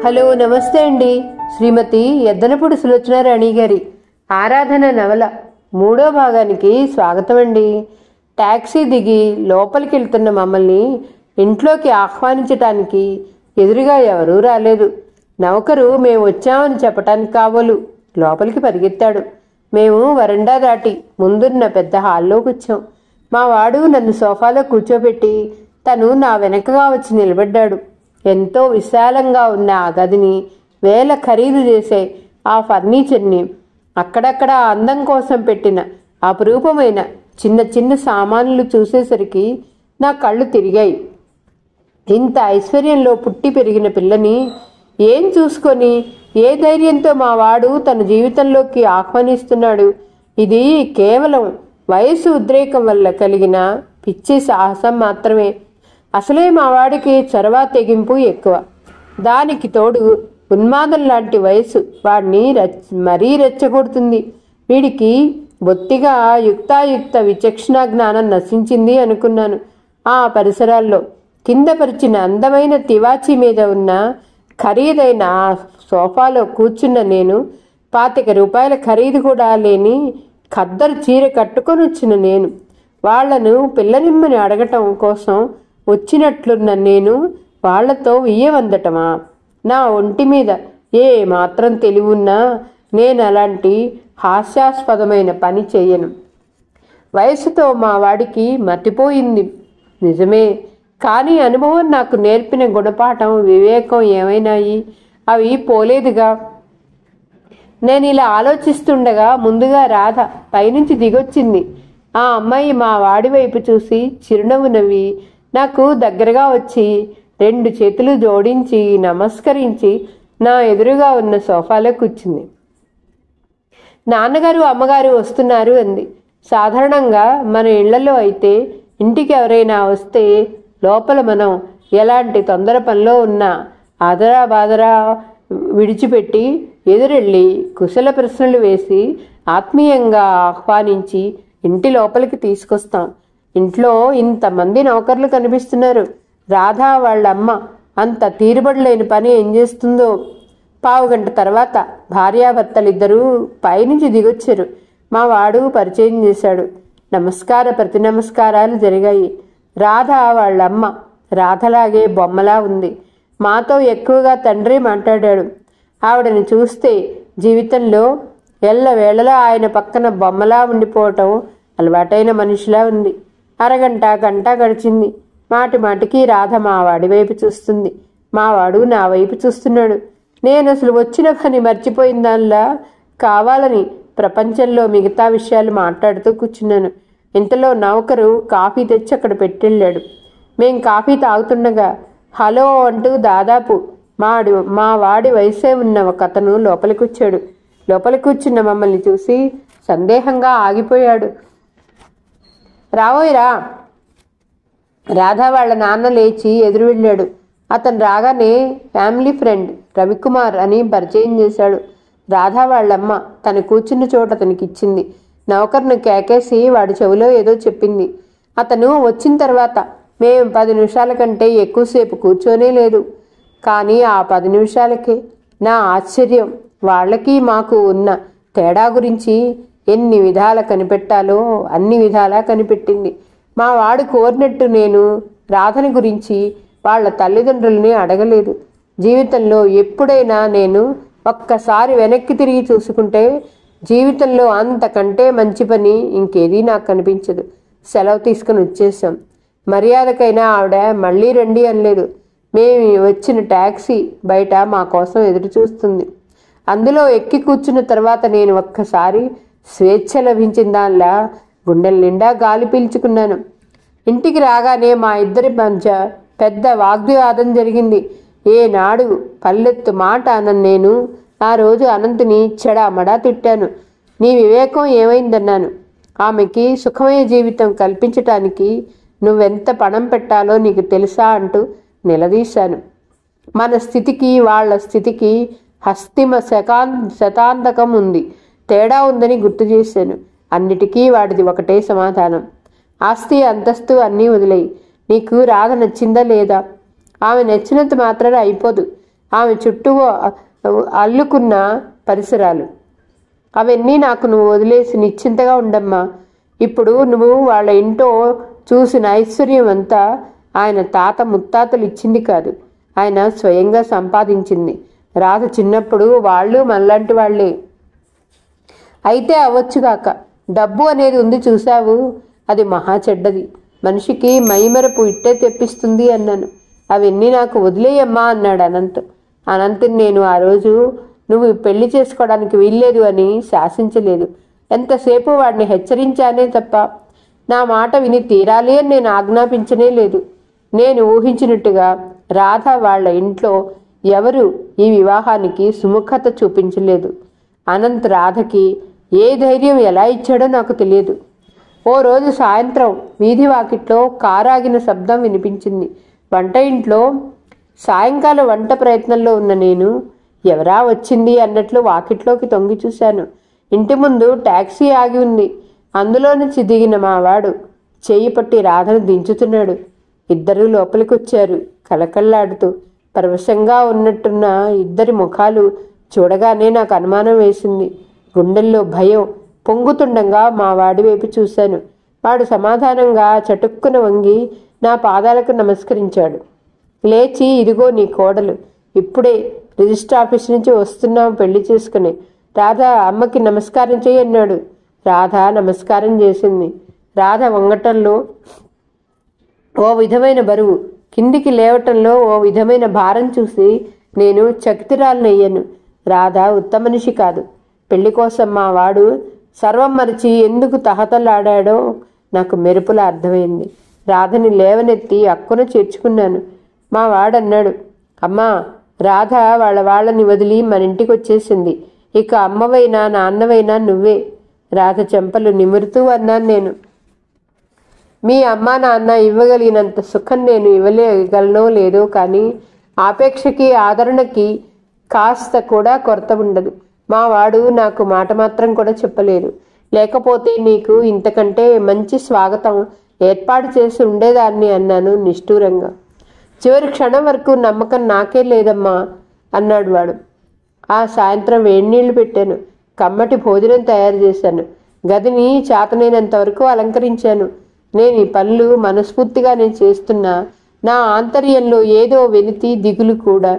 Hello నమస్తే అండి. శ్రీమతి ఎద్దనపూడి సులోచనారాణి గారి ఆరాధన నవల 3వ భాగానికి స్వాగతం అండి. టాక్సీ దిగి లోపలికి వెళ్తున్న మమ్మల్ని ఇంట్లోకి ఆహ్వానించటానికి ఎదురుగా ఎవరూ రాలేదు. నౌకరు మేము వచ్చామని చెప్పటానికి కాబోలు లోపలికి పరిగెత్తాడు. మేము వరండా దాటి ముందున్న పెద్ద హాల్లో కూర్చాం. మా వాడు నన్ను సోఫాలో కూర్చోబెట్టి తను నా వెనకగా వచ్చి నిలబడ్డాడు. ఎంతో విశాలంగా ఉన్న ఆ గదిని, వేల ఖరీదు చేసే ఆ ఫర్నిచర్ని, అక్కడక్కడ అందం కోసం పెట్టిన అపురూపమైన చిన్న చిన్న సామాన్లు చూసేసరికి నా కళ్ళు తిరిగాయి. ఇంత ఐశ్వర్యంలో పుట్టి పెరిగిన పిల్లని ఏం చూసుకొని ఏ ధైర్యంతో మా వాడు తన జీవితంలోకి ఆహ్వానిస్తున్నాడు? ఇది కేవలం వయసు ఉద్రేకం వల్ల కలిగిన పిచ్చి సాహసం మాత్రమే. అసలే మా వాడికి చొరవ తెగింపు ఎక్కువ. దానికి తోడు ఉన్మాదం లాంటి వయసు వాడిని మరీ రెచ్చగొడుతుంది. వీడికి బొత్తిగా యుక్తాయుక్త విచక్షణ జ్ఞానం నశించింది అనుకున్నాను. ఆ పరిసరాల్లో కింద పరిచిన అందమైన తివాచీ మీద ఉన్న ఖరీదైన సోఫాలో కూర్చున్న నేను, 25 రూపాయల ఖరీదు కూడా లేని ఖద్దరు చీర కట్టుకొని వచ్చిన నేను, వాళ్లను పిల్లనిమ్మని అడగటం కోసం వచ్చినట్లున్న నేను వాళ్లతో వియ్యవందటమా? నా ఒంటి మీద ఏ మాత్రం తెలివున్నా నేను అలాంటి హాస్యాస్పదమైన పని చెయ్యను. వయసుతో మా వాడికి మతిపోయింది నిజమే, కానీ అనుభవం నాకు నేర్పిన గుణపాఠం, వివేకం ఏమైనాయి? అవి పోలేదుగా. నేను ఇలా ఆలోచిస్తుండగా ముందుగా రాధ పైనుంచి దిగొచ్చింది. ఆ అమ్మాయి మా వాడి వైపు చూసి చిరునవ్వు నవ్వి నాకు దగ్గరగా వచ్చి 2 చేతులు జోడించి నమస్కరించి నా ఎదురుగా ఉన్న సోఫాలో కూర్చుంది. నాన్నగారు అమ్మగారు వస్తున్నారు అంది. సాధారణంగా మన ఇళ్లలో అయితే ఇంటికి ఎవరైనా వస్తే లోపల మనం ఎలాంటి తొందర పనిలో ఉన్నా ఆదరా బాదరా విడిచిపెట్టి ఎదురెళ్ళి కుశల ప్రశ్నలు వేసి ఆత్మీయంగా ఆహ్వానించి ఇంటి లోపలికి తీసుకొస్తాం. ఇంట్లో ఇంతమంది నౌకర్లు కనిపిస్తున్నారు. రాధా వాళ్ళమ్మ అంత తీరుబడలేని పని ఏం చేస్తుందో. 15 గంట తర్వాత భార్యాభర్తలిద్దరూ పైనుంచి దిగొచ్చారు. మా వాడు పరిచయం చేశాడు. ప్రతి నమస్కారాలు జరిగాయి. రాధ వాళ్ళమ్మ రాధలాగే బొమ్మలా ఉంది. మాతో ఎక్కువగా తండ్రి మాట్లాడాడు. ఆవిడని చూస్తే జీవితంలో ఎల్లవేళలా ఆయన పక్కన బొమ్మలా ఉండిపోవటం అలవాటైన మనిషిలా ఉంది. గంట గడిచింది. మాటికి రాధ మా వాడి వైపు చూస్తుంది. మా వాడు నా వైపు చూస్తున్నాడు. నేను అసలు వచ్చిన పని మర్చిపోయిన దానిలా కావాలని ప్రపంచంలో మిగతా విషయాలు మాట్లాడుతూ కూర్చున్నాను. ఇంతలో నౌకరు కాఫీ తెచ్చి అక్కడ పెట్టెళ్ళాడు. మేం కాఫీ తాగుతుండగా హలో అంటూ దాదాపు మా వాడి వయసే ఉన్న ఒక అతను లోపలికి వచ్చాడు. లోపలికి కూర్చున్న మమ్మల్ని చూసి సందేహంగా ఆగిపోయాడు. రావోయరా. రాధా వాళ్ళ నాన్న లేచి ఎదురు వెళ్ళాడు. అతను రాగానే ఫ్యామిలీ ఫ్రెండ్ రవికుమార్ అని పరిచయం చేశాడు. రాధా వాళ్ళమ్మ తను కూర్చున్న చోట అతనికి ఇచ్చింది. నౌకర్ను కేకేసి వాడి చెవిలో ఏదో చెప్పింది. అతను వచ్చిన తర్వాత మేము 10 నిమిషాల కంటే ఎక్కువసేపు కూర్చోనే లేదు. కానీ ఆ 10 నిమిషాలకే నా ఆశ్చర్యం వాళ్ళకి మాకు ఉన్న తేడా గురించి ఎన్ని విధాల కనిపెట్టాలో అన్ని విధాలా కనిపెట్టింది. మా వాడు కోరినట్టు నేను రాధని గురించి వాళ్ళ తల్లిదండ్రుల్ని అడగలేదు. జీవితంలో ఎప్పుడైనా నేను ఒక్కసారి వెనక్కి తిరిగి చూసుకుంటే జీవితంలో అంతకంటే మంచి పని ఇంకేదీ నాకు కనిపించదు. సెలవు తీసుకుని వచ్చేసాం. మర్యాదకైనా ఆవిడ మళ్ళీ రండి అనలేదు. మేము వచ్చిన టాక్సీ బయట మా కోసం ఎదురు చూస్తుంది. అందులో ఎక్కి కూర్చున్న తర్వాత నేను ఒక్కసారి స్వేచ్ఛ లభించిన దానిలా గుండెల నిండా గాలి పీల్చుకున్నాను. ఇంటికి రాగానే మా ఇద్దరి మధ్య పెద్ద వాగ్వివాదం జరిగింది. ఏనాడు పల్లెత్తు మాట అన్న నేను ఆ రోజు అనంతిని చెడామడా తిట్టాను. నీ వివేకం ఏమైందన్నాను. ఆమెకి సుఖమయ జీవితం కల్పించటానికి నువ్వెంత పణం పెట్టాలో నీకు తెలుసా అంటూ నిలదీశాను. మన స్థితికి వాళ్ళ స్థితికి హస్తిమ శతాంతకం ఉంది, తేడా ఉందని గుర్తు చేశాను. అన్నిటికీ వాడిది ఒకటే సమాధానం. ఆస్తి అంతస్తు అన్నీ వదిలేయి. నీకు రాధ నచ్చిందా లేదా? ఆమె నచ్చినంత మాత్రాన అయిపోదు. ఆమె చుట్టూ అల్లుకున్న పరిసరాలు. అవన్నీ నాకు నువ్వు వదిలేసి నిశ్చింతగా ఉండమ్మా. ఇప్పుడు నువ్వు వాళ్ళ ఇంట్లో చూసిన ఐశ్వర్యం అంతా ఆయన తాత ముత్తాతలు ఇచ్చింది కాదు, ఆయన స్వయంగా సంపాదించింది. రాధ చిన్నప్పుడు వాళ్ళు మనలాంటి వాళ్లే అయితే అవ్వచ్చుగాక. డబ్బు అనేది ఉంది చూశావు, అది మహా చెడ్డది. మనిషికి మైమరపు ఇట్టే తెప్పిస్తుంది అన్నాను. అవన్నీ నాకు వదిలేయమ్మా అన్నాడు అనంత్. అనంత్ని నేను ఆ రోజు నువ్వు పెళ్లి చేసుకోవడానికి వీల్లేదు అని శాసించలేదు. ఎంతసేపు వాడిని హెచ్చరించానే తప్ప నా మాట విని తీరాలి అని నేను ఆజ్ఞాపించనే లేదు. నేను ఊహించినట్టుగా రాధ వాళ్ళ ఇంట్లో ఎవరు ఈ వివాహానికి సుముఖత చూపించలేదు. అనంత్ రాధకి ఏ ధైర్యం ఎలా ఇచ్చాడో నాకు తెలియదు. ఓ రోజు సాయంత్రం వీధి వాకిట్లో కారాగిన శబ్దం వినిపించింది. వంట ఇంట్లో సాయంకాలం వంట ప్రయత్నంలో ఉన్న నేను ఎవరా వచ్చింది అన్నట్లు వాకిట్లోకి తొంగి చూశాను. ఇంటి ముందు టాక్సీ ఆగి ఉంది. అందులో నుంచి దిగిన మావాడు చేయి పట్టి రాధను దించుతున్నాడు. ఇద్దరూ లోపలికి వచ్చారు. కలకల్లాడుతూ పరవశంగా ఉన్నట్టున్న ఇద్దరి ముఖాలు చూడగానే నాకు అనుమానం వేసింది. గుండెల్లో భయం పొంగుతుండగా మా వాడి వైపు చూశాను. వాడు సమాధానంగా చటుక్కున వంగి నా పాదాలకు నమస్కరించాడు. లేచి, ఇదిగో నీ కోడలు, ఇప్పుడే రిజిస్టర్ ఆఫీస్ నుంచి వస్తున్నాం పెళ్లి చేసుకుని. రాధ అమ్మకి నమస్కారం చేయి అన్నాడు. రాధ నమస్కారం చేసింది. రాధ వంగటంలో ఓ విధమైన బరువు, కిందికి లేవటంలో ఓ విధమైన భారం చూసి నేను చకితురాలనయ్యాను. రాధ ఉత్తమ మనిషి కాదు. పెళ్లి కోసం మా వాడు సర్వం మరిచి ఎందుకు తహతలాడాడో నాకు మెరుపులా అర్థమైంది. రాధని లేవనెత్తి అక్కున చేర్చుకున్నాను. మా వాడన్నాడు, అమ్మా, రాధ వాళ్ళని వదిలి మన ఇంటికి వచ్చేసింది. ఇక అమ్మవైనా నాన్నవైనా నువ్వే. రాధ చెంపలు నిమురుతూ అన్నాను నేను. మీ అమ్మా నాన్న ఇవ్వగలిగినంత సుఖం నేను ఇవ్వలేగలనో లేదో కానీ ఆపేక్షకి ఆదరణకి కాస్త కూడా కొరత ఉండదు. మా వాడు నాకు మాట మాత్రం కూడా చెప్పలేదు. లేకపోతే నీకు ఇంతకంటే మంచి స్వాగతం ఏర్పాటు చేసి ఉండేదాన్ని అన్నాను నిష్ఠూరంగా. చివరి క్షణం వరకు నమ్మకం నాకే లేదమ్మా అన్నాడు వాడు. ఆ సాయంత్రం వేడినీళ్లు పెట్టాను. కమ్మటి భోజనం తయారు చేశాను. గదిని చేతనైనంత వరకు అలంకరించాను. నేను ఈ పనులు మనస్ఫూర్తిగా నేను చేస్తున్నా నా ఆంతర్యంలో ఏదో వెలితి దిగులు కూడా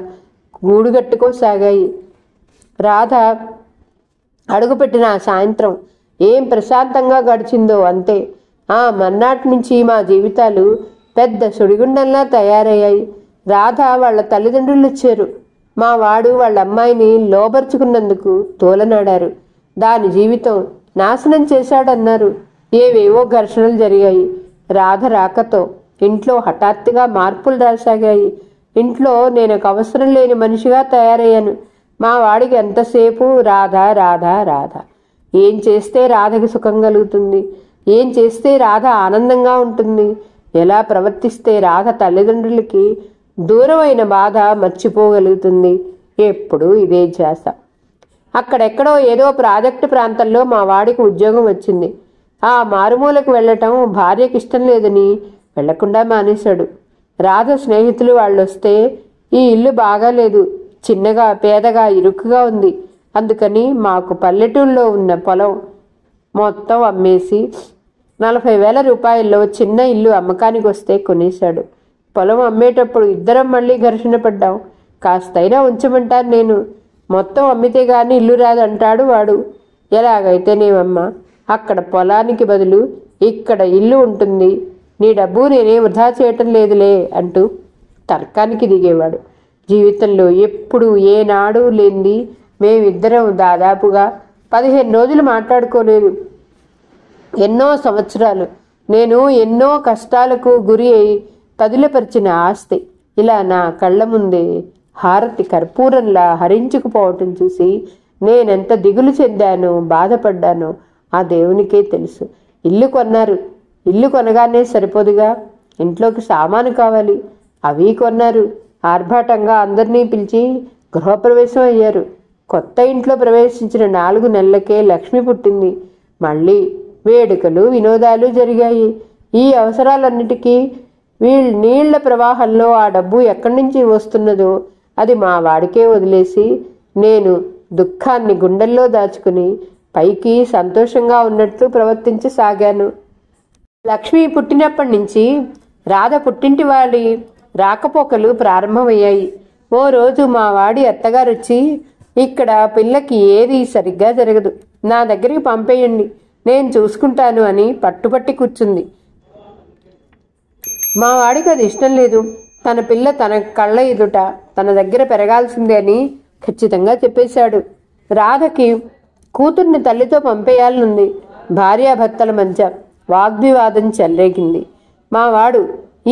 గూడుగట్టుకోసాగాయి. రాధ అడుగుపెట్టిన ఆ సాయంత్రం ఏం ప్రశాంతంగా గడిచిందో అంతే. ఆ మర్నాటి నుంచి మా జీవితాలు పెద్ద సుడిగుండంలా తయారయ్యాయి. రాధ వాళ్ళ తల్లిదండ్రులు వచ్చారు. మా వాడు వాళ్ళ అమ్మాయిని లోబరుచుకున్నందుకు తోలనాడారు. దాని జీవితం నాశనం చేశాడన్నారు. ఏవేవో ఘర్షణలు జరిగాయి. రాధ రాకతో ఇంట్లో హఠాత్తుగా మార్పులు రాసాగాయి. ఇంట్లో నేను ఒక అవసరం లేని మనిషిగా తయారయ్యాను. మా వాడికి ఎంతసేపు రాధ రాధ రాధ. ఏం చేస్తే రాధకి సుఖం కలుగుతుంది, ఏం చేస్తే రాధ ఆనందంగా ఉంటుంది, ఎలా ప్రవర్తిస్తే రాధ తల్లిదండ్రులకి దూరమైన బాధ మర్చిపోగలుగుతుంది. ఎప్పుడూ ఇదే ధ్యాస. అక్కడెక్కడో ఏదో ప్రాజెక్టు ప్రాంతంలో మా వాడికి ఉద్యోగం వచ్చింది. ఆ మారుమూలకు వెళ్ళటం భార్యకి ఇష్టం లేదని వెళ్లకుండా మానేశాడు. రాధ స్నేహితులు వాళ్ళు వస్తే ఈ ఇల్లు బాగాలేదు, చిన్నగా పేదగా ఇరుకుగా ఉంది, అందుకని మాకు పల్లెటూళ్ళలో ఉన్న పొలం మొత్తం అమ్మేసి 40,000 రూపాయల్లో చిన్న ఇల్లు అమ్మకానికి వస్తే కొనేశాడు. పొలం అమ్మేటప్పుడు ఇద్దరం మళ్ళీ ఘర్షణ పడ్డాం. కాస్తైనా ఉంచమంటాను నేను, మొత్తం అమ్మితే గాని ఇల్లు రాదంటాడు వాడు. ఎలాగైతేనేమమ్మా, అక్కడ పొలానికి బదులు ఇక్కడ ఇల్లు ఉంటుంది, నీ డబ్బు నేనే వృధా చేయటం లేదులే అంటూ తర్కానికి దిగేవాడు. జీవితంలో ఎప్పుడు ఏనాడు లేనిది మేమిద్దరం దాదాపుగా 15 రోజులు మాట్లాడుకోలేదు. ఎన్నో సంవత్సరాలు నేను ఎన్నో కష్టాలకు గురి అయి పదిలపరిచిన ఆస్తి ఇలా నా కళ్ళ ముందే హారతి కర్పూరంలా హరించుకుపోవటం చూసి నేనెంత దిగులు చెందానో బాధపడ్డానో ఆ దేవునికే తెలుసు. ఇల్లు కొన్నారు. ఇల్లు కొనగానే సరిపోదుగా, ఇంట్లోకి సామాను కావాలి. అవి కొన్నారు. ఆర్భాటంగా అందరినీ పిలిచి గృహప్రవేశం అయ్యారు. కొత్త ఇంట్లో ప్రవేశించిన 4 నెలలకే లక్ష్మి పుట్టింది. మళ్ళీ వేడుకలు వినోదాలు జరిగాయి. ఈ అవసరాలన్నిటికీ నీళ్ల ప్రవాహంలో ఆ డబ్బు ఎక్కడి నుంచి వస్తున్నదో అది మా వాడికే వదిలేసి నేను దుఃఖాన్ని గుండెల్లో దాచుకుని పైకి సంతోషంగా ఉన్నట్లు ప్రవర్తించసాగాను. లక్ష్మి పుట్టినప్పటి నుంచి రాధ పుట్టింటి వాడి రాకపోకలు ప్రారంభమయ్యాయి. ఓ రోజు మా వాడి అత్తగారు వచ్చి, ఇక్కడ పిల్లకి ఏది సరిగ్గా జరగదు, నా దగ్గరికి పంపేయండి, నేను చూసుకుంటాను అని పట్టుపట్టి కూర్చుంది. మా వాడికి అది ఇష్టం లేదు. తన పిల్ల తన కళ్ళ ఎదుట తన దగ్గర పెరగాల్సిందే అని ఖచ్చితంగా చెప్పేశాడు. రాధకి కూతుర్ని తల్లితో పంపేయాలనుంది. భార్యాభర్తల మధ్య వాగ్వివాదం చెలరేగింది. మా వాడు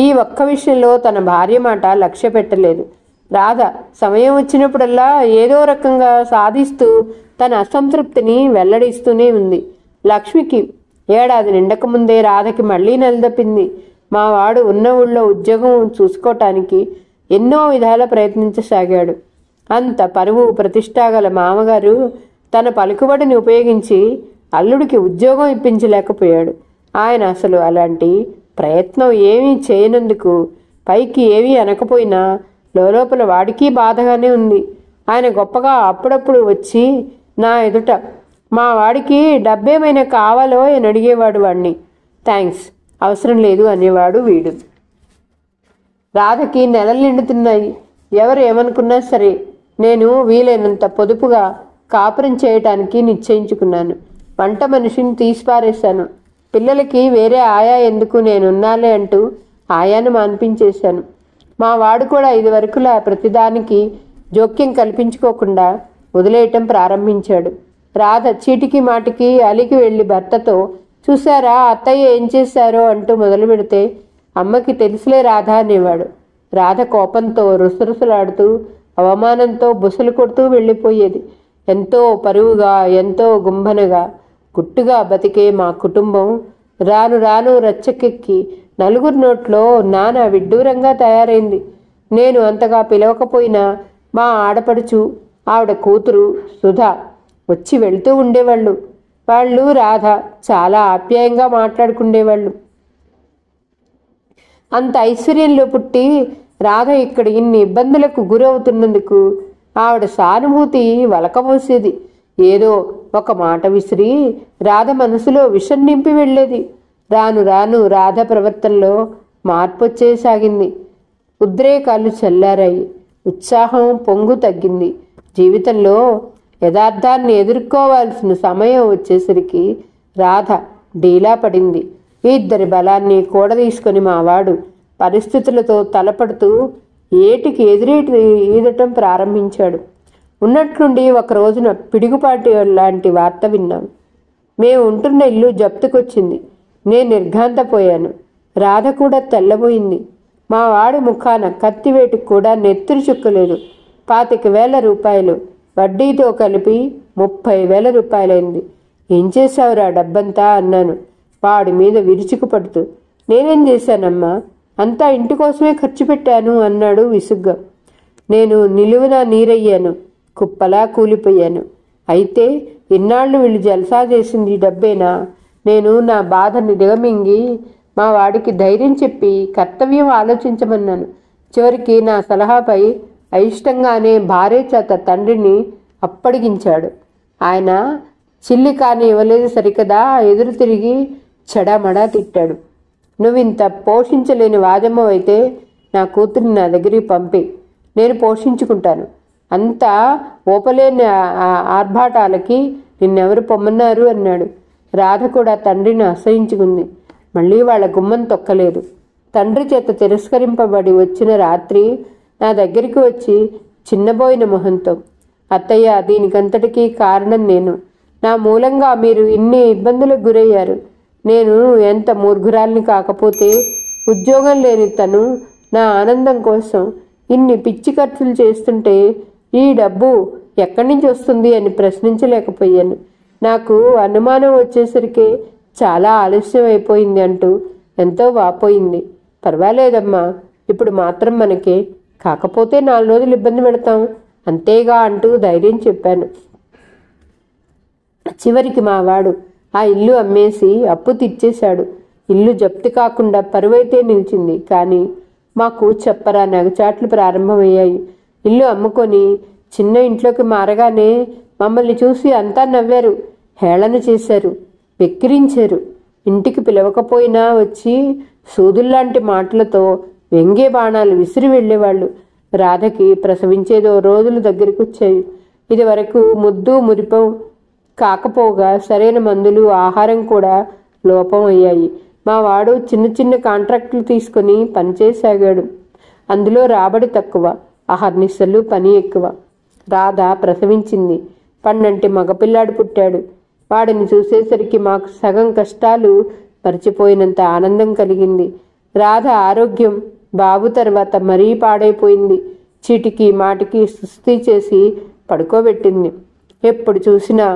ఈ ఒక్క విషయంలో తన భార్య మాట లక్ష్య పెట్టలేదు. రాధ సమయం వచ్చినప్పుడల్లా ఏదో రకంగా సాధిస్తూ తన అసంతృప్తిని వెల్లడిస్తూనే ఉంది. లక్ష్మికి ఏడాది నిండకముందే రాధకి మళ్లీ నెలదప్పింది. మా వాడు ఉన్న ఊళ్ళో ఉద్యోగం చూసుకోవటానికి ఎన్నో విధాల ప్రయత్నించసాగాడు. అంత పరువు ప్రతిష్టాగల మామగారు తన పలుకుబడిని ఉపయోగించి అల్లుడికి ఉద్యోగం ఇప్పించలేకపోయాడు. ఆయన అసలు అలాంటి ప్రయత్నం ఏమీ చేయనందుకు పైకి ఏమీ అనకపోయినా లోపల వాడికి బాధగానే ఉంది. ఆయన గొప్పగా అప్పుడప్పుడు వచ్చి నా ఎదుట మా వాడికి డబ్బేమైనా కావాలో అని అడిగేవాడు. వాడిని థ్యాంక్స్, అవసరం లేదు అనేవాడు వీడు. రాధకి నెలలు నిండుతున్నాయి. ఎవరు ఏమనుకున్నా సరే నేను వీలైనంత పొదుపుగా కాపురం చేయటానికి నిశ్చయించుకున్నాను. వంట మనిషిని తీసిపారేశాను. పిల్లలకి వేరే ఆయా ఎందుకు, నేనున్నాలే అంటూ ఆయాను మాన్పించేశాను. మా వాడు కూడా ఇదివరకులా ప్రతిదానికి జోక్యం కల్పించుకోకుండా వదిలేయటం ప్రారంభించాడు. రాధ చీటికి మాటికి అలికి వెళ్ళి భర్తతో, చూశారా అత్తయ్య ఏం చేశారో అంటూ మొదలు పెడితే, అమ్మకి తెలుసులే రాధ అనేవాడు. రాధ కోపంతో రుసరుసలాడుతూ అవమానంతో బుసలు కొడుతూ వెళ్ళిపోయేది. ఎంతో పరువుగా, ఎంతో గుంభనగా, గుట్టుగా బతికే మా కుటుంబం రాను రాను రచ్చకెక్కి నలుగురి నోట్లో నానా విడ్డూరంగా తయారైంది. నేను అంతగా పిలవకపోయినా మా ఆడపడుచు, ఆవిడ కూతురు సుధా వచ్చి వెళుతూ ఉండేవాళ్ళు. వాళ్ళు రాధ చాలా ఆప్యాయంగా మాట్లాడుకునేవాళ్ళు. అంత ఐశ్వర్యంలో పుట్టి రాధ ఇక్కడ ఇన్ని ఇబ్బందులకు గురవుతున్నందుకు ఆవిడ సానుభూతి వలకమోసేది. ఏదో ఒక మాట విసిరి రాధ మనసులో విషం నింపి వెళ్ళేది. రాను రాను రాధ ప్రవర్తనలో మార్పు వచ్చేసాగింది. ఉద్రేకాలు చల్లారాయి. ఉత్సాహం పొంగు తగ్గింది. జీవితంలో యథార్థాన్ని ఎదుర్కోవాల్సిన సమయం వచ్చేసరికి రాధ డీలా పడింది. ఇద్దరి బలాన్ని కూడదీసుకొని మావాడు పరిస్థితులతో తలపడుతూ ఏటికి ఎదురేటి ఈదటం ప్రారంభించాడు. ఉన్నట్లుండి ఒక రోజున పిడుగుపాటి లాంటి వార్త విన్నాం. మేము ఉంటున్న ఇల్లు జప్తుకొచ్చింది. నేను నిర్ఘాంతపోయాను. రాధ కూడా తెల్లబోయింది. మా వాడి ముఖాన కత్తివేటుకు కూడా నెత్తురు చుక్కలేదు. 25,000 రూపాయలు వడ్డీతో కలిపి 30,000 రూపాయలైంది. ఏం చేశావురా డబ్బంతా అన్నాను వాడి మీద విరుచుకుపడుతూ. నేనేం చేశానమ్మా, అంతా ఇంటి కోసమే ఖర్చు పెట్టాను అన్నాడు విసుగ్గా. నేను నిలువునా నీరయ్యాను, కుప్పలా కూలిపోయాను. అయితే ఇన్నాళ్ళు వీళ్ళు జలసా చేసింది డబ్బేనా? నేను నా బాధని దిగమింగి మా వాడికి ధైర్యం చెప్పి కర్తవ్యం ఆలోచించమన్నాను. చివరికి నా సలహాపై అయిష్టంగానే భార్య చేత తండ్రిని అప్పడిగించాడు. ఆయన చిల్లి కాని ఇవ్వలేదు సరికదా, ఎదురు తిరిగి చెడామడా తిట్టాడు. నువ్వింత పోషించలేని వాదమ్మవైతే నా కూతురిని నా దగ్గరికి పంపి నేను పోషించుకుంటాను. అంతా ఓపలేని ఆర్భాటాలకి నిన్నెవరు పొమ్మన్నారు అన్నాడు. రాధ కూడా తండ్రిని అసహించుకుంది. మళ్ళీ వాళ్ళ గుమ్మం తొక్కలేదు. తండ్రి చేత తిరస్కరింపబడి వచ్చిన రాత్రి నా దగ్గరికి వచ్చి చిన్నబోయిన మొహంతో, అత్తయ్య, దీనికంతటికీ కారణం నేను. నా మూలంగా మీరు ఇన్ని ఇబ్బందులకు గురయ్యారు. నేను ఎంత మూర్ఘురాల్ని కాకపోతే ఉద్యోగం లేని తను నా ఆనందం కోసం ఇన్ని పిచ్చి ఖర్చులు చేస్తుంటే ఈ డబ్బు ఎక్కడి నుంచి వస్తుంది అని ప్రశ్నించలేకపోయాను. నాకు అనుమానం వచ్చేసరికి చాలా ఆలస్యం అయిపోయింది అంటూ ఎంతో వాపోయింది. పర్వాలేదమ్మా, ఇప్పుడు మాత్రం మనకే, కాకపోతే 4 రోజులు ఇబ్బంది పెడతాం అంతేగా అంటూ ధైర్యం చెప్పాను. చివరికి మావాడు ఆ ఇల్లు అమ్మేసి అప్పు తీర్చేశాడు. ఇల్లు జప్తు కాకుండా పరువైతే నిలిచింది. కానీ మాకు చెప్పరా నగచాట్లు ప్రారంభమయ్యాయి. ఇల్లు అమ్ముకొని చిన్న ఇంట్లోకి మారగానే మమ్మల్ని చూసి అంతా నవ్వారు, హేళన చేశారు, వెక్కిరించారు. ఇంటికి పిలవకపోయినా వచ్చి సూదుల్లాంటి మాటలతో వ్యంగ్య బాణాలు విసిరి వెళ్ళేవాళ్ళు. రాధకి ప్రసవించేదో రోజులు దగ్గరికి వచ్చాయి. ఇది వరకు ముద్దు మురిపం కాకపోగా సరైన మందులు ఆహారం కూడా లోపం అయ్యాయి. మా వాడు చిన్న చిన్న కాంట్రాక్టులు తీసుకుని పనిచేసాగాడు. అందులో రాబడి తక్కువ, అహర్నిశలు పని ఎక్కువ. రాధ ప్రసవించింది. పన్నంటి మగపిల్లాడు పుట్టాడు. వాడిని చూసేసరికి మాకు సగం కష్టాలు మర్చిపోయినంత ఆనందం కలిగింది. రాధ ఆరోగ్యం బాబు తర్వాత మరీ పాడైపోయింది. చీటికి మాటికి సుస్థి చేసి పడుకోబెట్టింది. ఎప్పుడు చూసినా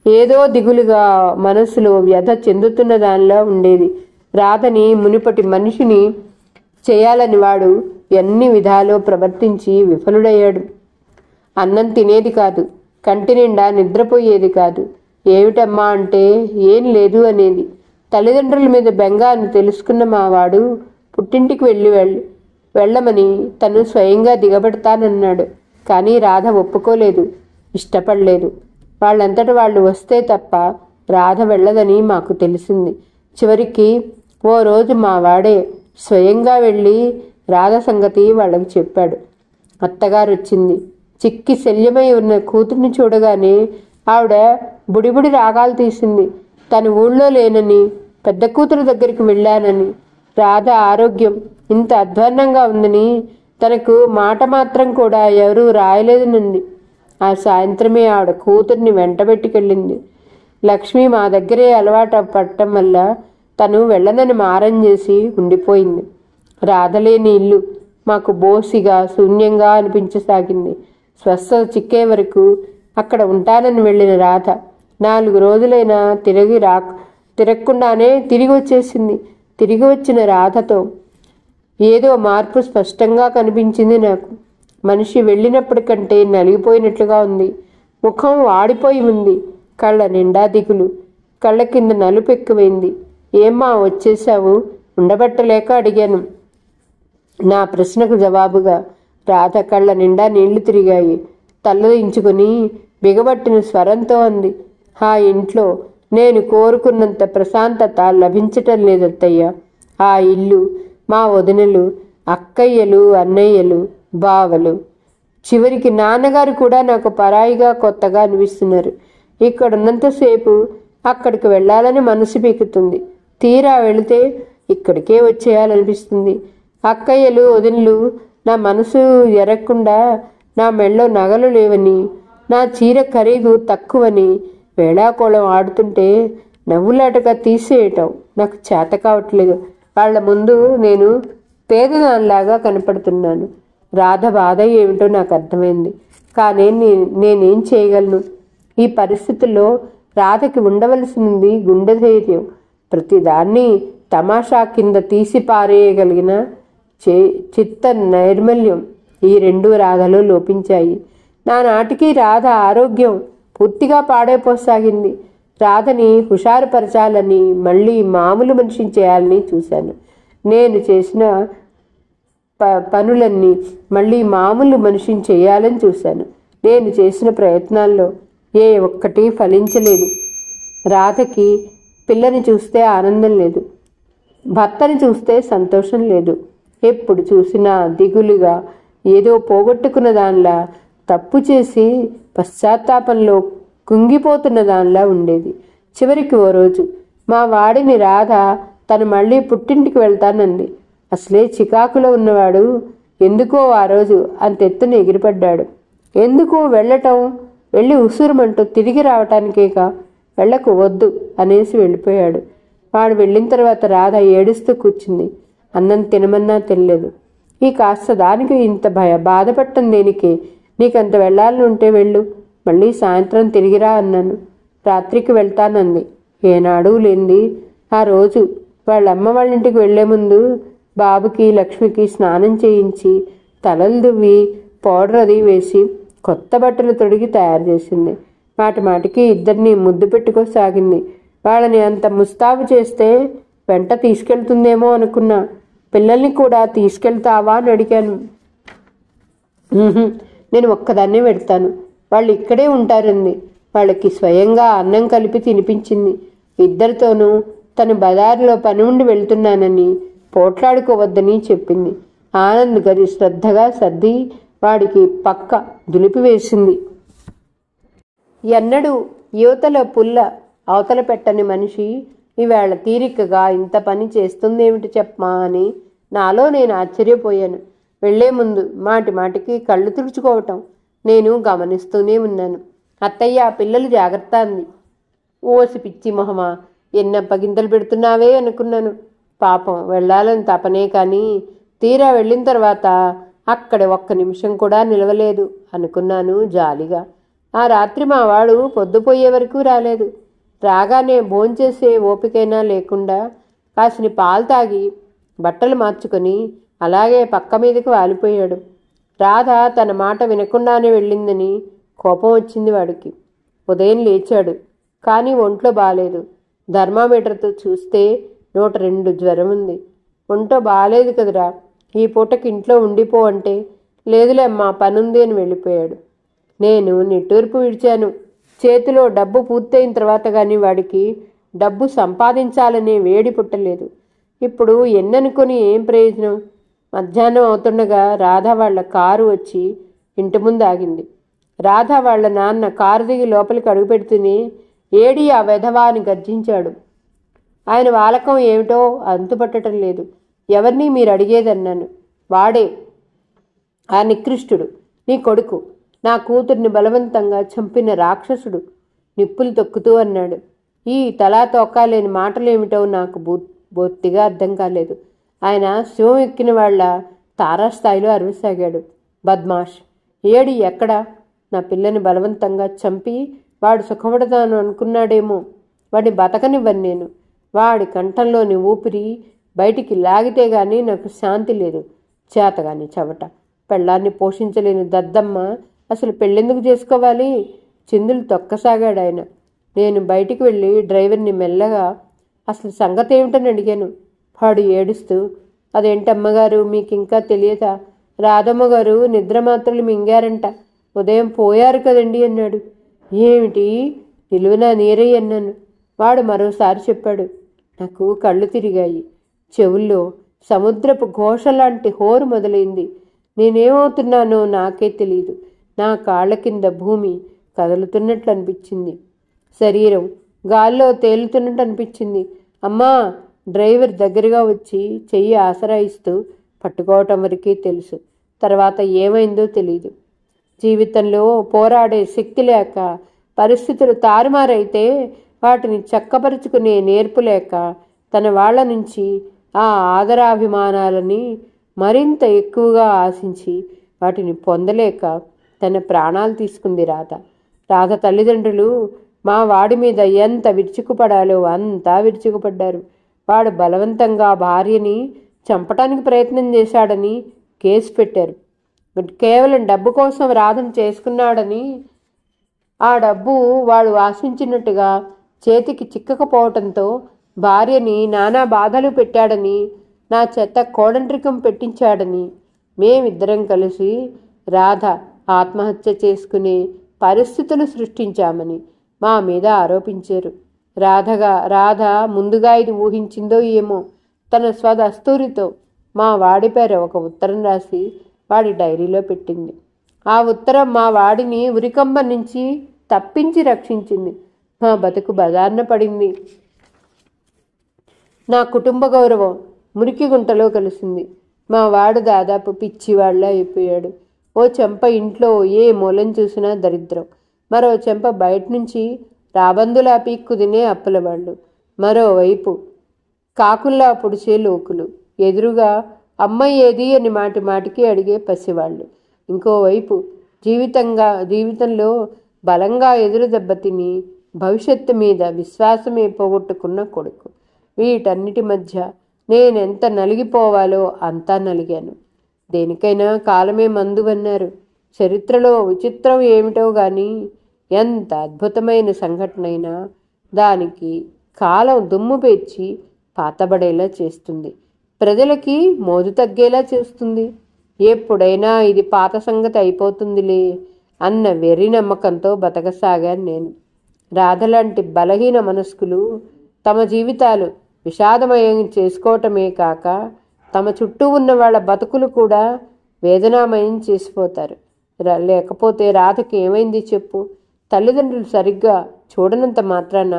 ఏదో దిగులుగా మనసులో వ్యధ చెందుతున్న దానిలా ఉండేది. రాధని మునిపటి మనిషిని చేయాలని వాడు ఎన్ని విధాలో ప్రవర్తించి విఫలుడయ్యాడు. అన్నం తినేది కాదు, కంటి నిండా నిద్రపోయేది కాదు. ఏమిటమ్మా అంటే ఏం లేదు అనేది. తల్లిదండ్రుల మీద బెంగ అని తెలుసుకున్న మావాడు పుట్టింటికి వెళ్ళమని తను స్వయంగా దిగబెడతానన్నాడు. కానీ రాధ ఒప్పుకోలేదు, ఇష్టపడలేదు. వాళ్ళంతట వాళ్ళు వస్తే తప్ప రాధ వెళ్ళదని మాకు తెలిసింది. చివరికి ఓ రోజు మా వాడే స్వయంగా వెళ్ళి రాధ సంగతి వాళ్ళకి చెప్పాడు. అత్తగారు వచ్చింది. చిక్కి శల్యమై ఉన్న కూతుర్ని చూడగానే ఆవిడ బుడిబుడి రాగాలు తీసింది. తను ఊళ్ళో లేనని, పెద్ద కూతురు దగ్గరికి వెళ్ళానని, రాధ ఆరోగ్యం ఇంత అధ్వాన్నంగా ఉందని తనకు మాట మాత్రం కూడా ఎవరూ రాయలేదనంది. ఆ సాయంత్రమే ఆవిడ కూతుర్ని వెంటబెట్టుకెళ్ళింది. లక్ష్మి మా దగ్గరే అలవాటు పడటం వల్ల తను వెళ్ళనని మారం చేసి ఉండిపోయింది. రాధలేని ఇల్లు మాకు బోసిగా శూన్యంగా అనిపించసాగింది. స్వస్థత చిక్కే వరకు అక్కడ ఉంటానని వెళ్ళిన రాధ 4 రోజులైనా తిరగకుండానే తిరిగి వచ్చేసింది. తిరిగి వచ్చిన రాధతో ఏదో మార్పు స్పష్టంగా కనిపించింది నాకు. మనిషి వెళ్ళినప్పటికంటే నలిగిపోయినట్లుగా ఉంది. ముఖం వాడిపోయి ఉంది. కళ్ళ నిండా దిగులు, కళ్ళ కింద నలుపు ఎక్కువైంది. ఏమ్మా వచ్చేశావు? ఉండబట్టలేక అడిగాను. నా ప్రశ్నకు జవాబుగా రాధ కళ్ళ నిండా నీళ్లు తిరిగాయి. తలదించుకుని బిగబట్టిన స్వరంతో అంది, ఆ ఇంట్లో నేను కోరుకున్నంత ప్రశాంతత లభించటం లేదత్తయ్య. ఆ ఇల్లు, మా వదినలు, అక్కయ్యలు, అన్నయ్యలు, బావలు, చివరికి నాన్నగారు కూడా నాకు పరాయిగా కొత్తగా అనిపిస్తున్నారు. ఇక్కడున్నంతసేపు అక్కడికి వెళ్ళాలని మనసు పీకుతుంది. తీరా వెళితే ఇక్కడికే వచ్చేయాలనిపిస్తుంది. అక్కయ్యలు, వదినలు నా మనసు ఎరగకుండా నా మెళ్ళో నగలు లేవని, నా చీర ఖరీదు తక్కువని వేళాకోళం ఆడుతుంటే నవ్వులాటగా తీసేయటం నాకు చేత కావట్లేదు. వాళ్ల ముందు నేను పేదదానిలాగా కనపడుతున్నాను. రాధ బాధ ఏమిటో నాకు అర్థమైంది. కానీ నేనేం చేయగలను? ఈ పరిస్థితుల్లో రాధకి ఉండవలసింది గుండె ధైర్యం. ప్రతిదాన్ని తమాషా కింద తీసి పారేయగలిగిన చిత్త నైర్మల్యం ఈ 2 రాధలో లోపించాయి. నానాటికి రాధ ఆరోగ్యం పూర్తిగా పాడైపోసాగింది. రాధని హుషారుపరచాలని, మళ్ళీ మామూలు మనిషిని చేయాలని చూశాను. నేను చేసిన పనులన్నీ మళ్ళీ మామూలు మనిషిని చేయాలని చూశాను. నేను చేసిన ప్రయత్నాల్లో ఏ ఒక్కటి ఫలించలేదు. రాధకి పిల్లని చూస్తే ఆనందం లేదు, భర్తని చూస్తే సంతోషం లేదు. ఎప్పుడు చూసినా దిగులుగా, ఏదో పోగొట్టుకున్న దానిలా, తప్పు చేసి పశ్చాత్తాపంలో కుంగిపోతున్న దానిలా ఉండేది. చివరికి ఓ రోజు మా వాడిని రాధ తను మళ్ళీ పుట్టింటికి వెళ్తానంది. అసలే చికాకులో ఉన్నవాడు ఎందుకో ఆ రోజు అంతెత్తున ఎగిరిపడ్డాడు. ఎందుకు వెళ్ళటం? వెళ్ళి ఉసూరుమంటూ తిరిగి రావటానికేగా, వెళ్ళకు, వద్దు అనేసి వెళ్ళిపోయాడు. వాడు వెళ్ళిన తర్వాత రాధ ఏడుస్తూ కూర్చుంది. అన్నం తినమన్నా తినలేదు. ఈ కాస్త దానికి ఇంత బాధపడటం దేనికి? నీకంత వెళ్ళాలని ఉంటే వెళ్ళు, మళ్ళీ సాయంత్రం తిరిగిరా అన్నాను. రాత్రికి వెళ్తానంది. ఏనాడు లేంది ఆ రోజు వాళ్ళమ్మ వాళ్ళ ఇంటికి వెళ్లే ముందు బాబుకి, లక్ష్మికి స్నానం చేయించి, తలలు దువ్వి, పౌడర్ అది వేసి, కొత్త బట్టలు తొడిగి తయారు చేసింది. మాటికి ఇద్దరిని ముద్దు పెట్టుకోసాగింది. వాళ్ళని అంత ముస్తాబు చేస్తే వెంట తీసుకెళ్తుందేమో అనుకున్నా. పిల్లల్ని కూడా తీసుకెళ్తావా అని అడిగాను. నేను ఒక్కదాన్నే పెడతాను, వాళ్ళు ఇక్కడే ఉంటారంది. వాళ్ళకి స్వయంగా అన్నం కలిపి తినిపించింది. ఇద్దరితోనూ తను బజారులో పని ఉండి వెళ్తున్నానని పోట్లాడుకోవద్దని చెప్పింది. ఆనంద్ గది శ్రద్ధగా సర్ది వాడికి పక్క దులిపివేసింది. ఎన్నడూ యువతల పుల్ల అవతల పెట్టని మనిషి ఈవేళ తీరికగా ఇంత పని చేస్తుందేమిటి చెప్పమా అని నాలో నేను ఆశ్చర్యపోయాను. వెళ్లే ముందు మాటి మాటికి కళ్ళు తుడుచుకోవటం నేను గమనిస్తూనే ఉన్నాను. అత్తయ్య, పిల్లలు జాగ్రత్త అంది. ఓసి పిచ్చి మొహమా, ఎన్నప్పగింతలు పెడుతున్నావే అనుకున్నాను. పాపం వెళ్ళాలని తపనే కానీ తీరా వెళ్ళిన తర్వాత అక్కడ ఒక్క నిమిషం కూడా నిలవలేదు అనుకున్నాను జాలిగా. ఆ రాత్రి మా వాడు పొద్దుపోయే వరకు రాలేదు. రాగానే భోంచేసే ఓపికైనా లేకుండా కాసిని పాలు తాగి బట్టలు మార్చుకొని అలాగే పక్క మీదకి వాలిపోయాడు. రాధ తన మాట వినకుండానే వెళ్ళిందని కోపం వచ్చింది వాడికి. ఉదయం లేచాడు, కానీ ఒంట్లో బాలేదు. థర్మామీటర్తో చూస్తే 102 జ్వరం ఉంది. ఒంట్లో బాలేదు కదరా, ఈ పూటకి ఇంట్లో ఉండిపో అంటే లేదులే అమ్మా పనుంది అని వెళ్ళిపోయాడు. నేను నిట్టూర్పు విడిచాను. చేతిలో డబ్బు పూర్తయిన తర్వాత కానీ వాడికి డబ్బు సంపాదించాలనే వేడి పుట్టలేదు. ఇప్పుడు ఎన్ననుకొని ఏం ప్రయోజనం? మధ్యాహ్నం అవుతుండగా రాధ వాళ్ళ కారు వచ్చి ఇంటి ముందు ఆగింది. రాధ వాళ్ళ నాన్న కారు దిగి లోపలికి అడుగుపెడుతూనే ఏడి ఆ వెధవా అని గర్జించాడు. ఆయన వాలకం ఏమిటో అంతుపట్టడం లేదు. ఎవరిని మీరు అడిగేదన్నాను. వాడే ఆ నికృష్టుడు, నీ కొడుకు, నా కూతుర్ని బలవంతంగా చంపిన రాక్షసుడు నిప్పులు తొక్కుతూ అన్నాడు. ఈ తలా తోకాలేని మాటలేమిటో నాకు బొత్తిగా అర్థం కాలేదు. ఆయన శివం ఎక్కిన వాళ్ళ తారాస్థాయిలో అరవసాగాడు. బద్మాష్, ఏడి ఎక్కడా? నా పిల్లని బలవంతంగా చంపి వాడు సుఖపడతాను అనుకున్నాడేమో. వాడిని బతకనివ్వను నేను. వాడి కంఠంలోని ఊపిరి బయటికి లాగితే గాని నాకు శాంతి లేదు. చేతగాని చవట, పెళ్ళాన్ని పోషించలేని దద్దమ్మ అసలు పెళ్ళెందుకు చేసుకోవాలి? చిందులు తొక్కసాగాడు ఆయన. నేను బయటికి వెళ్ళి డ్రైవర్ని మెల్లగా అసలు సంగతి ఏమిటని అడిగాను. వాడు ఏడుస్తూ, అదేంటమ్మగారు మీకు ఇంకా తెలియదా? రాధమ్మగారు నిద్ర మాత్రలు మింగారంట, ఉదయం పోయారు కదండి అన్నాడు. ఏమిటి? నిలువునా నీరయ్య అన్నాను. వాడు మరోసారి చెప్పాడు. నాకు కళ్ళు తిరిగాయి. చెవుల్లో సముద్రపు ఘోష లాంటి హోరు మొదలైంది. నేనేమవుతున్నానో నాకే తెలియదు. నా కాళ్ళ కింద భూమి కదులుతున్నట్లు అనిపించింది. శరీరం గాల్లో తేలుతున్నట్టు అనిపించింది. అమ్మా! డ్రైవర్ దగ్గరగా వచ్చి చెయ్యి ఆసరాయిస్తూ పట్టుకోవటం వరకే తెలుసు. తర్వాత ఏమైందో తెలీదు. జీవితంలో పోరాడే శక్తి లేక, పరిస్థితులు తారుమారైతే వాటిని చక్కపరుచుకునే నేర్పు లేక, తన వాళ్ల నుంచి ఆ ఆదరాభిమానాలని మరింత ఎక్కువగా ఆశించి వాటిని పొందలేక తన ప్రాణాలు తీసుకుంది రాధ. రాధ తల్లిదండ్రులు మా వాడి మీద ఎంత విరుచుకుపడాలో అంతా విరుచుకుపడ్డారు. వాడు బలవంతంగా భార్యని చంపటానికి ప్రయత్నం చేశాడని కేసు పెట్టారు. కేవలం డబ్బు కోసం రాధను చేసుకున్నాడని, ఆ డబ్బు వాడు ఆశించినట్టుగా చేతికి చిక్కకపోవటంతో భార్యని నానా బాధలు పెట్టాడని, నా చేత కోడంట్రికం పెట్టించాడని మేమిద్దరం కలిసి రాధ ఆత్మహత్య చేసుకునే పరిస్థితులు సృష్టించామని మా మీద ఆరోపించారు. రాధ ముందుగా ఇది ఊహించిందో ఏమో తన స్వదస్తూరితో మా వాడి పేర ఒక ఉత్తరం రాసి వాడి డైరీలో పెట్టింది. ఆ ఉత్తరం మా వాడిని ఉరికంబ నుంచి తప్పించి రక్షించింది. మా బతుకు బజార్న పడింది. నా కుటుంబ గౌరవం మురికి గుంటలో కలిసింది. మా వాడు దాదాపు పిచ్చివాళ్ళ అయిపోయాడు. ఓ చెంప ఇంట్లో ఏ మూలం చూసినా దరిద్రం, మరో చెంప బయట నుంచి రాబందులా పీక్కు తినే అప్పులవాళ్ళు, మరోవైపు కాకుల్లా పొడిచే లోకులు, ఎదురుగా అమ్మాయి ఏది అని మాటి మాటికి అడిగే పసివాళ్ళు, ఇంకోవైపు జీవితంలో బలంగా ఎదురు దెబ్బతిని భవిష్యత్తు మీద విశ్వాసమే పోగొట్టుకున్న కొడుకు. వీటన్నిటి మధ్య నేనెంత నలిగిపోవాలో అంతా నలిగాను. దేనికైనా కాలమే మందువన్నారు. చరిత్రలో విచిత్రం ఏమిటో గాని ఎంత అద్భుతమైన సంఘటనైనా దానికి కాలం దుమ్ము పేర్చి పాతబడేలా చేస్తుంది, ప్రజలకి మోజు తగ్గేలా చేస్తుంది. ఎప్పుడైనా ఇది పాత సంగతి అయిపోతుందిలే అన్న వెర్రి నమ్మకంతో బతకసాగాను నేను. రాధలాంటి బలహీన మనస్కులు తమ జీవితాలు విషాదమయం చేసుకోవటమే కాక తమ చుట్టూ ఉన్న వాళ్ళ బతుకులు కూడా వేదనామయం చేసిపోతారు. లేకపోతే రాధకి ఏమైంది చెప్పు? తల్లిదండ్రులు సరిగ్గా చూడనంత మాత్రాన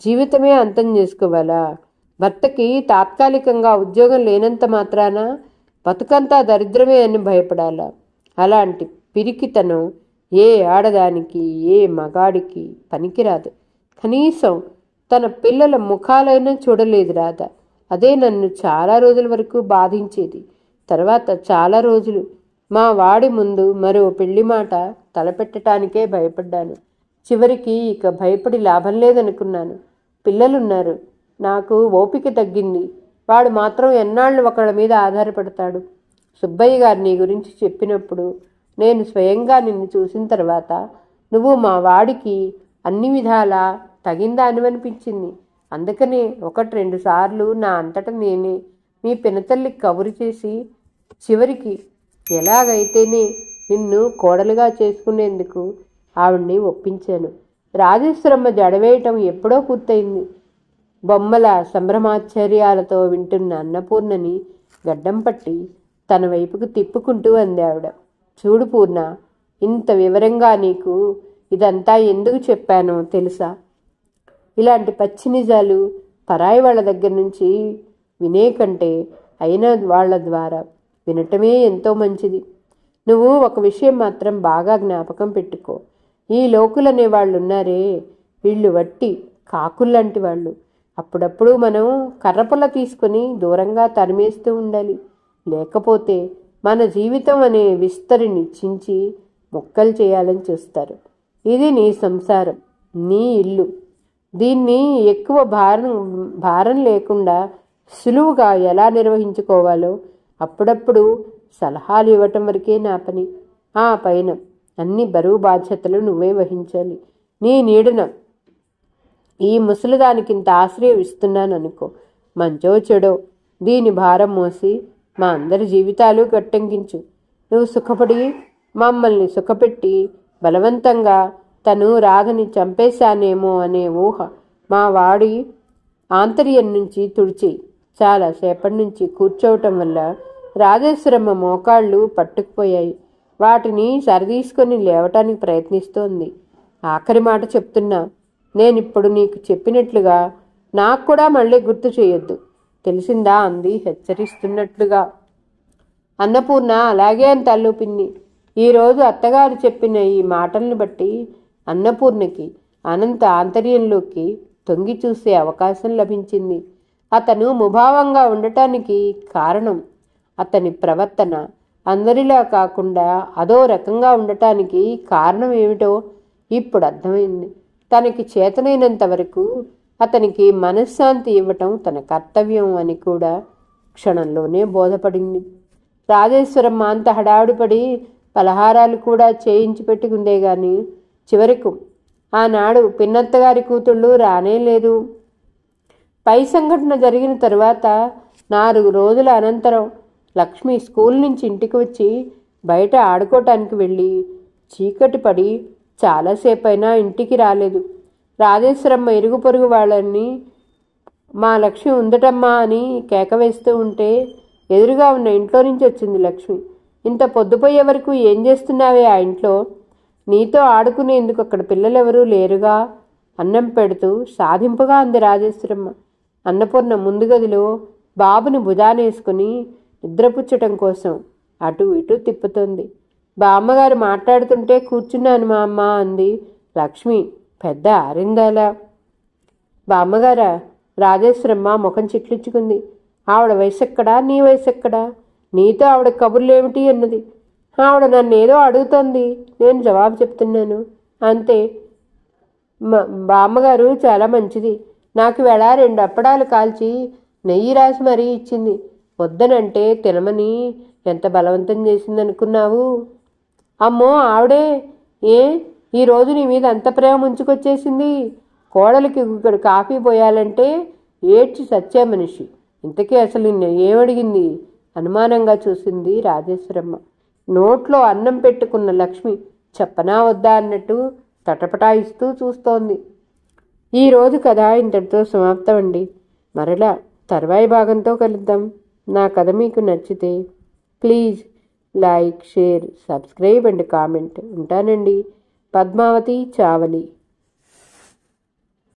జీవితమే అంతం చేసుకోవాలా? భర్తకి తాత్కాలికంగా ఉద్యోగం లేనంత మాత్రాన బతుకంతా దరిద్రమే అని భయపడాలా? అలాంటి పిరికితనం ఏ ఆడదానికి ఏ మగాడికి పనికిరాదు. కనీసం తన పిల్లల ముఖాలైనా చూడలేదు రాధ. అదే నన్ను చాలా రోజుల వరకు బాధించేది. తర్వాత చాలా రోజులు మా వాడి ముందు మరో పెళ్లి మాట తలపెట్టడానికే భయపడ్డాను. చివరికి ఇక భయపడి లాభం లేదనుకున్నాను. పిల్లలున్నారు, నాకు ఓపిక తగ్గింది. వాడు మాత్రం ఎన్నాళ్ళు ఒకళ్ళ మీద ఆధారపడతాడు? సుబ్బయ్య గారు నీ గురించి చెప్పినప్పుడు నేను స్వయంగా నిన్ను చూసిన తర్వాత నువ్వు మా వాడికి అన్ని విధాలా తగిందా అనిపించింది. అందుకనే 1-2 సార్లు నా అంతటా నేనే మీ పినతల్లికి కబురు చేసి చివరికి ఎలాగైతేనే నిన్ను కోడలుగా చేసుకునేందుకు ఆవిడ్ని ఒప్పించాను. రాజేశ్వరమ్మ జడవేయటం ఎప్పుడో పూర్తయింది. బొమ్మల సంభ్రమాశ్చర్యాలతో వింటున్న అన్నపూర్ణని గడ్డం పట్టి తన వైపుకు తిప్పుకుంటూ అంది ఆవిడ. చూడు పూర్ణ, ఇంత వివరంగా నీకు ఇదంతా ఎందుకు చెప్పానో తెలుసా? ఇలాంటి పచ్చి నిజాలు పరాయి వాళ్ళ దగ్గర నుంచి వినే కంటే అయిన వాళ్ళ ద్వారా వినటమే ఎంతో మంచిది. నువ్వు ఒక విషయం మాత్రం బాగా జ్ఞాపకం పెట్టుకో. ఈ లోకులనే వాళ్ళు ఉన్నారే, వీళ్ళు వట్టి కాకుల్లాంటి వాళ్ళు. అప్పుడప్పుడు మనం కర్రపుల్ల తీసుకొని దూరంగా తరిమేస్తూ ఉండాలి. లేకపోతే మన జీవితం అనే విస్తరిని చించి ముక్కలు చేయాలని చూస్తారు. ఇది నీ సంసారం, నీ ఇల్లు. దీన్ని ఎక్కువ భారం లేకుండా సులువుగా ఎలా నిర్వహించుకోవాలో అప్పుడప్పుడు సలహాలు ఇవ్వటం వరకే నా పని. ఆ పైన అన్ని బరువు బాధ్యతలు నువ్వే వహించాలి. నీ నీడన ఈ ముసలిదానికింత ఆశ్రయం ఇస్తున్నాను అనుకో. మంచో చెడో దీని భారం మోసి మా అందరి జీవితాలు గట్టెంకించు. నువ్వు సుఖపడి మమ్మల్ని సుఖపెట్టి బలవంతంగా తను రాధని చంపేశానేమో అనే ఊహ మా వాడి ఆంతర్యం నుంచి తుడిచి చాలాసేపటి నుంచి కూర్చోవటం వల్ల రాజేశ్వరమ్మ మోకాళ్ళు పట్టుకుపోయాయి. వాటిని సరిదీసుకొని లేవటానికి ప్రయత్నిస్తోంది. ఆఖరి మాట చెప్తున్నా, నేనిప్పుడు నీకు చెప్పినట్లుగా నాకు కూడా మళ్ళీ గుర్తు చేయొద్దు, తెలిసిందా అంది హెచ్చరిస్తున్నట్లుగా. అన్నపూర్ణ అలాగే అని తల్లూపింది. ఈరోజు అత్తగారు చెప్పిన ఈ మాటల్ని బట్టి అన్నపూర్ణకి అనంత ఆంతర్యంలోకి తొంగి చూసే అవకాశం లభించింది. అతను ముభావంగా ఉండటానికి కారణం అతని ప్రవర్తన అందరిలా కాకుండా అదో రకంగా ఉండటానికి కారణం ఏమిటో ఇప్పుడు అర్థమైంది. తనకి చేతనైనంత వరకు అతనికి మనశ్శాంతి ఇవ్వటం తన కర్తవ్యం అని కూడా క్షణంలోనే బోధపడింది. రాజేశ్వరమ్మ అంత హడావుడిపడి పలహారాలు కూడా చేయించి పెట్టుకుందే గాని చివరకు ఆనాడు పిన్నత్తగారి కూతుళ్ళు రానేలేదు. పై సంఘటన జరిగిన తరువాత 4 రోజుల అనంతరం లక్ష్మి స్కూల్ నుంచి ఇంటికి వచ్చి బయట ఆడుకోవటానికి వెళ్ళి చీకటి పడి చాలాసేపైనా ఇంటికి రాలేదు. రాజేశ్వరమ్మ ఇరుగు పొరుగు వాళ్ళని మా లక్ష్మి ఉందటమ్మా అని కేక వేస్తూ ఉంటే ఎదురుగా ఉన్న ఇంట్లో నుంచి వచ్చింది లక్ష్మి. ఇంత పొద్దుపోయే వరకు ఏం చేస్తున్నావే ఆ ఇంట్లో? నీతో ఆడుకునేందుకు అక్కడ పిల్లలెవరూ లేరుగా? అన్నం పెడుతూ సాధింపుగా అంది రాజేశ్వరమ్మ. అన్నపూర్ణ ముందు గదిలో బాబుని భుజానేసుకుని నిద్రపుచ్చటం కోసం అటు ఇటు తిప్పుతోంది. బామ్మగారు మాట్లాడుతుంటే కూర్చున్నాను మా అమ్మ అంది లక్ష్మి పెద్ద ఆరిందాలా. బామ్మగారా? రాజేశ్వరమ్మ ముఖం చిట్లించుకుంది. ఆవిడ వయసెక్కడా, నీ వయసెక్కడా? నీతో ఆవిడ కబుర్లేమిటి అన్నది. ఆవిడ నన్నేదో అడుగుతోంది, నేను జవాబు చెప్తున్నాను అంతే. బామ్మగారు చాలా మంచిది. నాకు వేళ 2 అప్పడాలు కాల్చి నెయ్యి రాసి మరీ ఇచ్చింది. వద్దనంటే తినమని ఎంత బలవంతం చేసిందనుకున్నావు? అమ్మో ఆవిడే ఏ ఈరోజు నీ మీద అంత ప్రేమ ముంచుకొచ్చేసింది? కోడలికి ఇక్కడ కాఫీ పోయాలంటే ఏడ్చి సచ్చే మనిషి. ఇంతకీ అసలు నిన్ను ఏమడిగింది? అనుమానంగా చూసింది రాజేశ్వరమ్మ. నోట్లో అన్నం పెట్టుకున్న లక్ష్మి చెప్పనా వద్దా అన్నట్టు తటపటాయిస్తూ చూస్తోంది. ఈరోజు కథ ఇంతటితో సమాప్తం అండి. మరలా తర్వాయి భాగంతో కలుద్దాం. నా కథ మీకు నచ్చితే please like, share, subscribe and comment. ఉంటానండి. పద్మావతి చావలి.